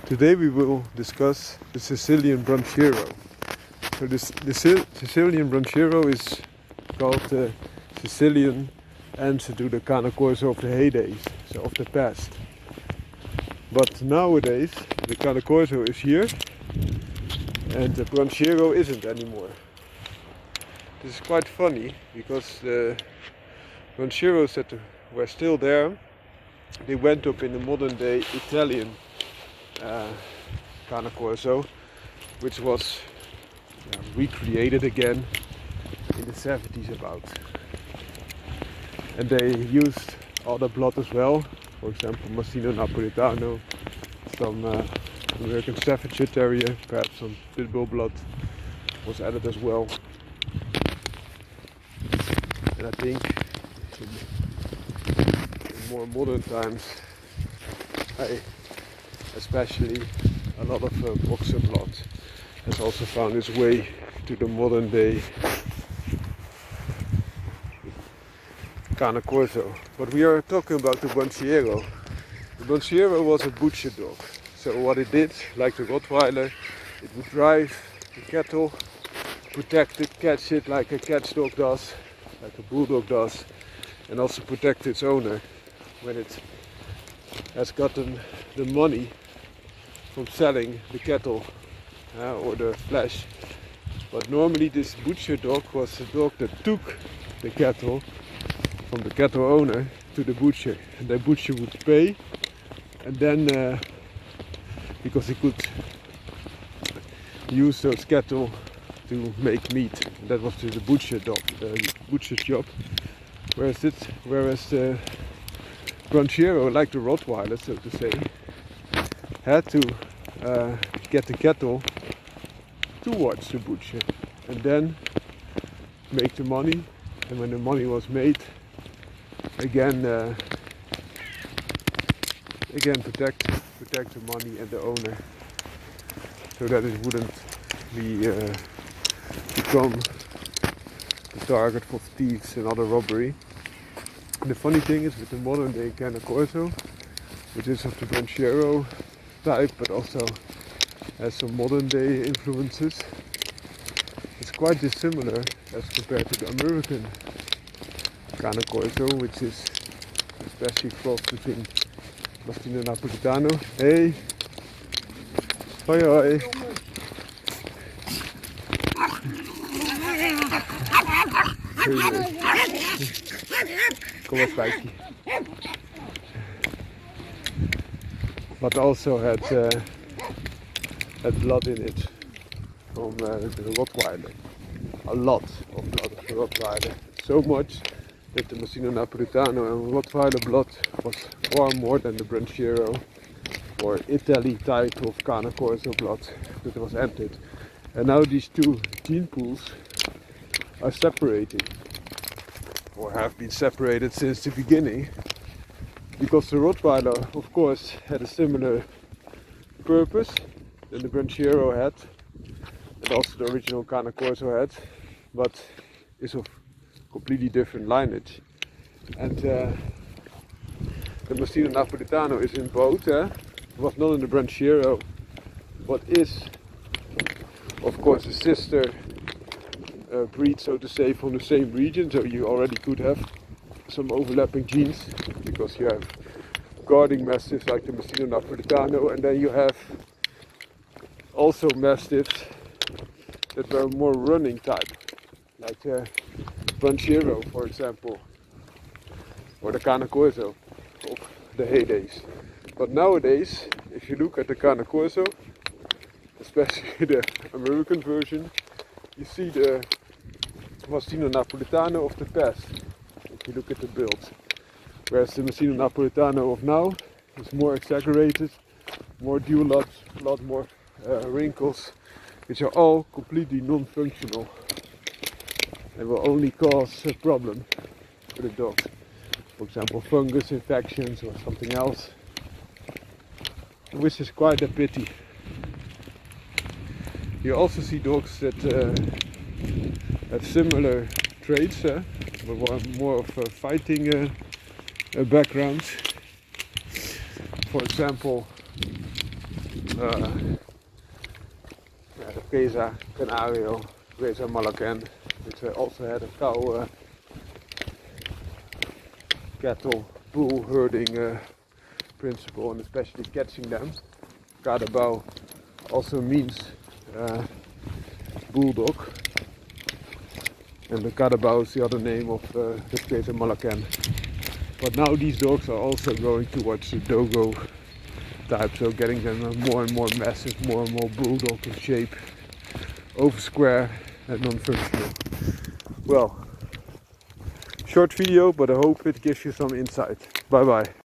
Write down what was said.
Today we will discuss the Sicilian Branchiero. So the Sicilian Branchiero is called the Sicilian answer to the Corso of the heydays, so of the past. But nowadays the Corso is here and the Branchiero isn't anymore. This is quite funny because the Branchieros that were still there, they went up in the modern day Italian Corso, which was recreated again in the 70s about. And they used other blood as well, for example Mastino Napolitano, some American Staffordshire Terrier, perhaps some pit bull blood was added as well. And I think in more modern times, especially a lot of boxer blood has also found its way to the modern day Corso. But we are talking about the Branchiero. The Branchiero was a butcher dog. So what it did, like the Rottweiler, it would drive the cattle, protect it, catch it like a catch dog does, like a bulldog does, and also protect its owner when it has gotten the money from selling the cattle or the flesh. But normally this butcher dog was a dog that took the cattle from the cattle owner to the butcher, and the butcher would pay, and then because he could use those cattle to make meat, and that was the butcher dog, the butcher's job. Whereas the Branchiero, like the Rottweiler, so to say, had to get the cattle towards the butcher and then make the money, and when the money was made, again protect the money and the owner, so that it wouldn't become the target for thieves and other robbery. And the funny thing is with the modern day Corso, which is of the Branchiero type but also has some modern day influences, it's quite dissimilar as compared to the American Corso, which is especially cross between Mastino Napolitano. Hey! Hoi hoi! Kom op, wijkje. But also had blood in it from the Rottweiler. A lot of blood of the Rottweiler. So much that the Mastino Napolitano and Rottweiler blood was far more than the Branchiero or Italy type of Corso blood that was entered. And now these two gene pools are separating, or have been separated since the beginning, because the Rottweiler, of course, had a similar purpose than the Branchiero had, and also the original Corso had, but is of completely different lineage. And the Mastino Napolitano is in both. Was not in the Branchiero, but is, of course, a sister breed, so to say, from the same region. So you already could have some overlapping genes, because you have guarding mastiffs like the Mastino Napolitano, and then you have also mastiffs that were more running type, like the Branchiero, for example, or the Corso of the heydays. But nowadays, if you look at the Corso, especially the American version, you see the Mastino Napolitano of the past, if you look at the build. Whereas the Mastino Napolitano of now is more exaggerated, more dual blood, more wrinkles, which are all completely non-functional and will only cause a problem for the dog. For example, fungus infections or something else, which is quite a pity. You also see dogs that have similar traits, but more of a fighting background. For example, the Presa Canario, Presa Malacan, which also had a cow, cattle, bull herding principle, and especially catching them. Carabao also means bulldog, and the Carabao is the other name of the Presa Malacan. But now these dogs are also going towards the Dogo type, so getting them more and more massive, more and more bulldog in shape, over square and non-functional. Well, short video, but I hope it gives you some insight. Bye bye.